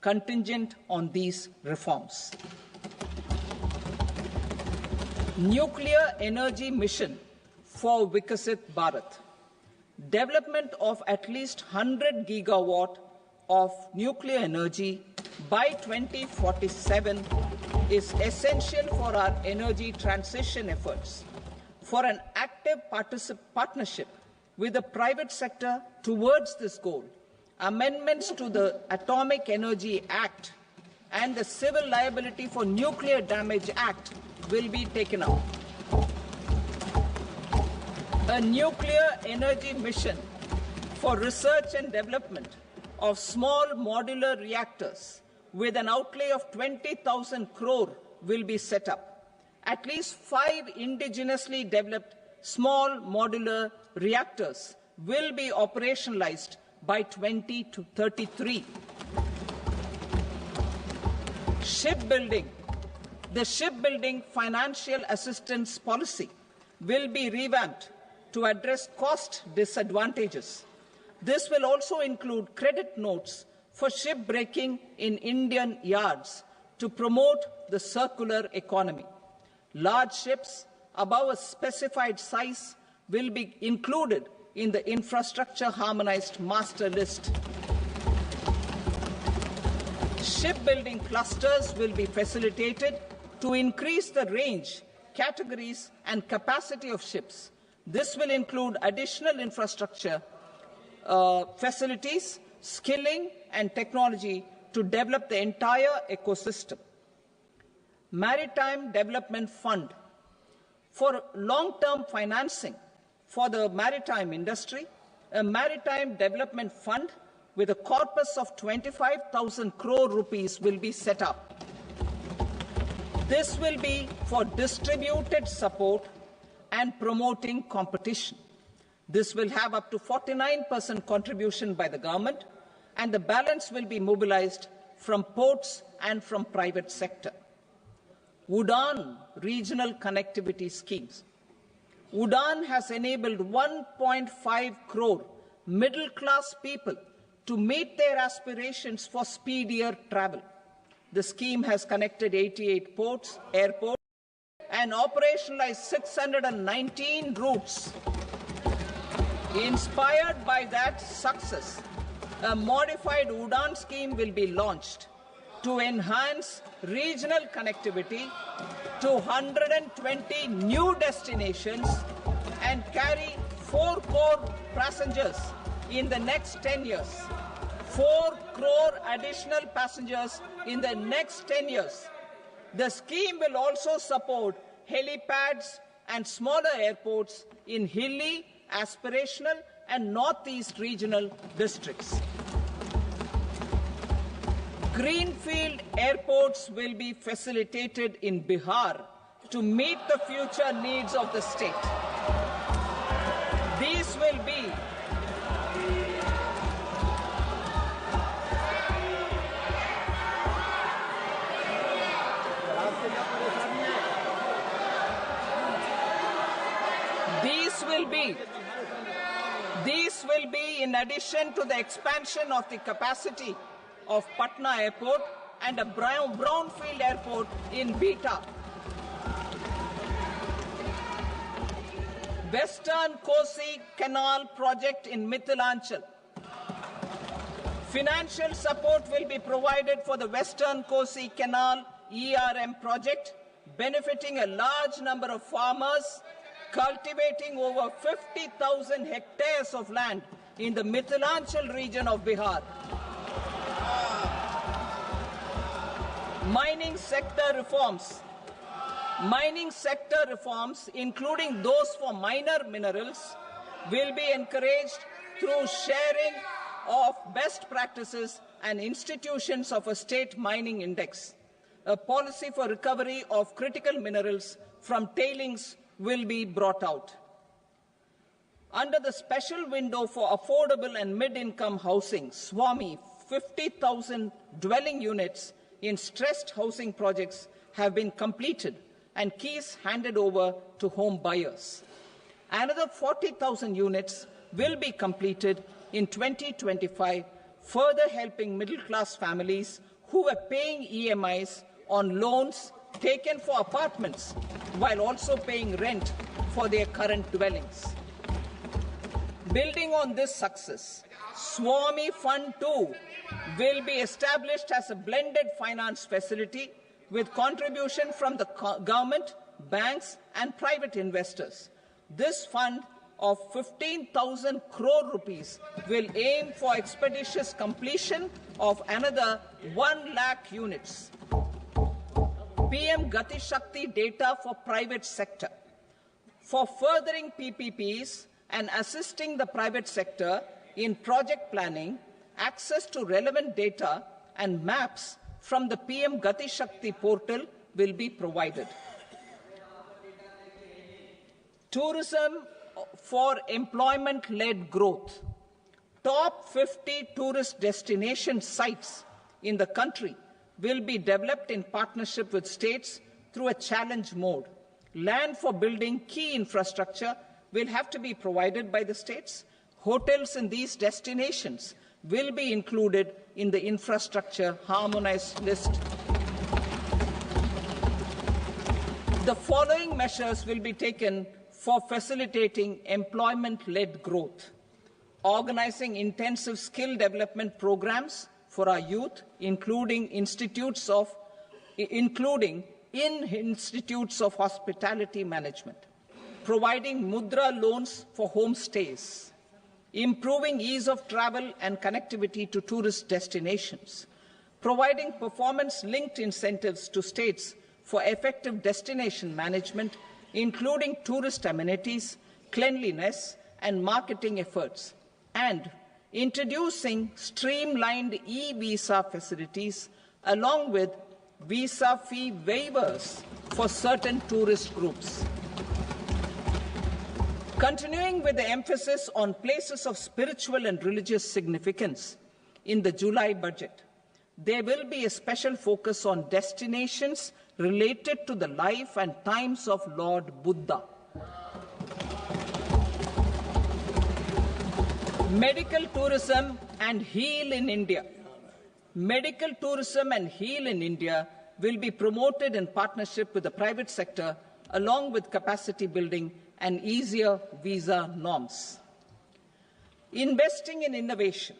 contingent on these reforms. Nuclear energy mission for Vikasit Bharat. Development of at least 100 gigawatt of nuclear energy by 2047 is essential for our energy transition efforts. For an active partnership with the private sector towards this goal, amendments to the Atomic Energy Act and the Civil Liability for Nuclear Damage Act will be taken up. A nuclear energy mission for research and development of small modular reactors with an outlay of 20,000 crore will be set up. At least 5 indigenously developed small modular reactors will be operationalized by 2033. Shipbuilding. The shipbuilding financial assistance policy will be revamped to address cost disadvantages. This will also include credit notes for shipbreaking in Indian yards to promote the circular economy. Large ships above a specified size will be included in the infrastructure harmonized master list. Shipbuilding clusters will be facilitated to increase the range, categories and capacity of ships. This will include additional infrastructure, facilities, skilling and technology to develop the entire ecosystem. Maritime Development Fund. For long-term financing for the maritime industry, a Maritime Development Fund with a corpus of 25,000 crore rupees will be set up. This will be for distributed support and promoting competition. This will have up to 49% contribution by the government, and the balance will be mobilized from ports and from private sector. UDAN regional connectivity schemes. UDAN has enabled 1.5 crore middle-class people to meet their aspirations for speedier travel. The scheme has connected 88 airports, and operationalized 619 routes. Inspired by that success, a modified UDAN scheme will be launched to enhance regional connectivity to 120 new destinations and carry 4 crore passengers in the next 10 years. 4 crore additional passengers in the next 10 years. The scheme will also support helipads and smaller airports in hilly, aspirational and northeast regional districts. Greenfield airports will be facilitated in Bihar to meet the future needs of the state. These will be These will be in addition to the expansion of the capacity of Patna Airport and a brownfield airport in Beta. Western Kosi Canal project in Mithilanchal. Financial support will be provided for the Western Kosi Canal ERM project, benefiting a large number of farmers cultivating over 50,000 hectares of land in the Mithilanchal region of Bihar. Mining sector reforms. Mining sector reforms, including those for minor minerals, will be encouraged through sharing of best practices and institutions of a state mining index. A policy for recovery of critical minerals from tailings will be brought out. Under the special window for affordable and mid-income housing, SWAMI, 50,000 dwelling units in stressed housing projects have been completed and keys handed over to home buyers. Another 40,000 units will be completed in 2025, further helping middle-class families who were paying EMIs on loans taken for apartments while also paying rent for their current dwellings. Building on this success, Swami Fund 2 will be established as a blended finance facility with contribution from the government, banks and private investors. This fund of 15,000 crore rupees will aim for expeditious completion of another 1 lakh units. PM Gati Shakti data for private sector. For furthering PPPs and assisting the private sector in project planning, access to relevant data and maps from the PM Gati Shakti portal will be provided. Tourism for employment-led growth. Top 50 tourist destination sites in the country will be developed in partnership with states through a challenge mode. Land for building key infrastructure will have to be provided by the states. Hotels in these destinations will be included in the infrastructure harmonized list. The following measures will be taken for facilitating employment-led growth: organizing intensive skill development programs for our youth, including in institutes of hospitality management, providing mudra loans for homestays, improving ease of travel and connectivity to tourist destinations, providing performance-linked incentives to states for effective destination management, including tourist amenities, cleanliness, and marketing efforts, and introducing streamlined e-visa facilities along with visa fee waivers for certain tourist groups. Continuing with the emphasis on places of spiritual and religious significance, in the July budget, there will be a special focus on destinations related to the life and times of Lord Buddha. Medical tourism and heal in India. Medical tourism and heal in India will be promoted in partnership with the private sector, along with capacity building and easier visa norms. Investing in innovation.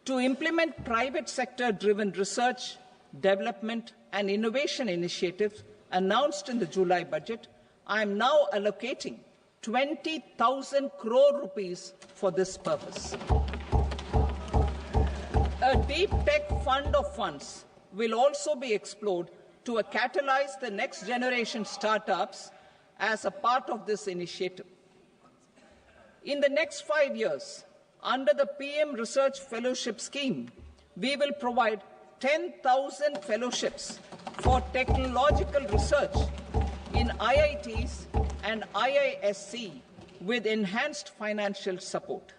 To implement private sector-driven research, development and innovation initiatives announced in the July budget, I am now allocating 20,000 crore rupees for this purpose. A deep tech fund of funds will also be explored to catalyze the next generation startups as a part of this initiative. In the next 5 years, under the PM Research Fellowship Scheme, we will provide 10,000 fellowships for technological research in IITs and IISc with enhanced financial support.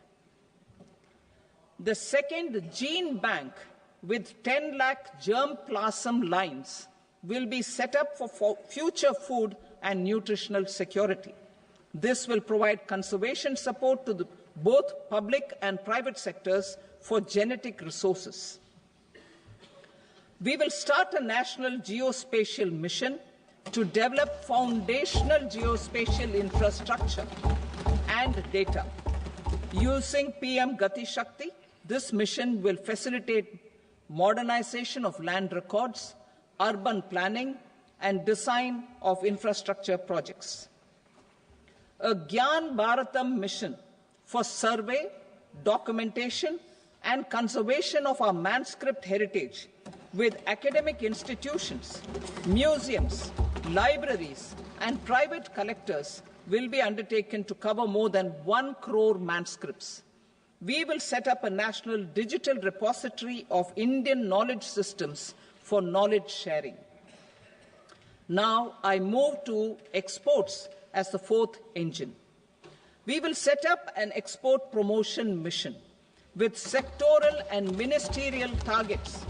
The second gene bank with 10 lakh germplasm lines will be set up for future food and nutritional security. This will provide conservation support to both public and private sectors for genetic resources. We will start a national geospatial mission to develop foundational geospatial infrastructure and data. Using PM Gati Shakti, this mission will facilitate modernization of land records, urban planning, and design of infrastructure projects. A Gyan Bharatam mission for survey, documentation, and conservation of our manuscript heritage with academic institutions, museums, libraries, and private collectors will be undertaken to cover more than 1 crore manuscripts. We will set up a national digital repository of Indian knowledge systems for knowledge sharing. Now I move to exports as the fourth engine. We will set up an export promotion mission with sectoral and ministerial targets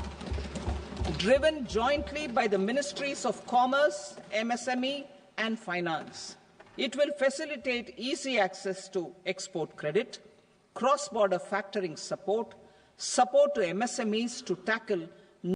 driven jointly by the Ministries of Commerce, MSME, and Finance. It will facilitate easy access to export credit, cross-border factoring support, support to MSMEs to tackle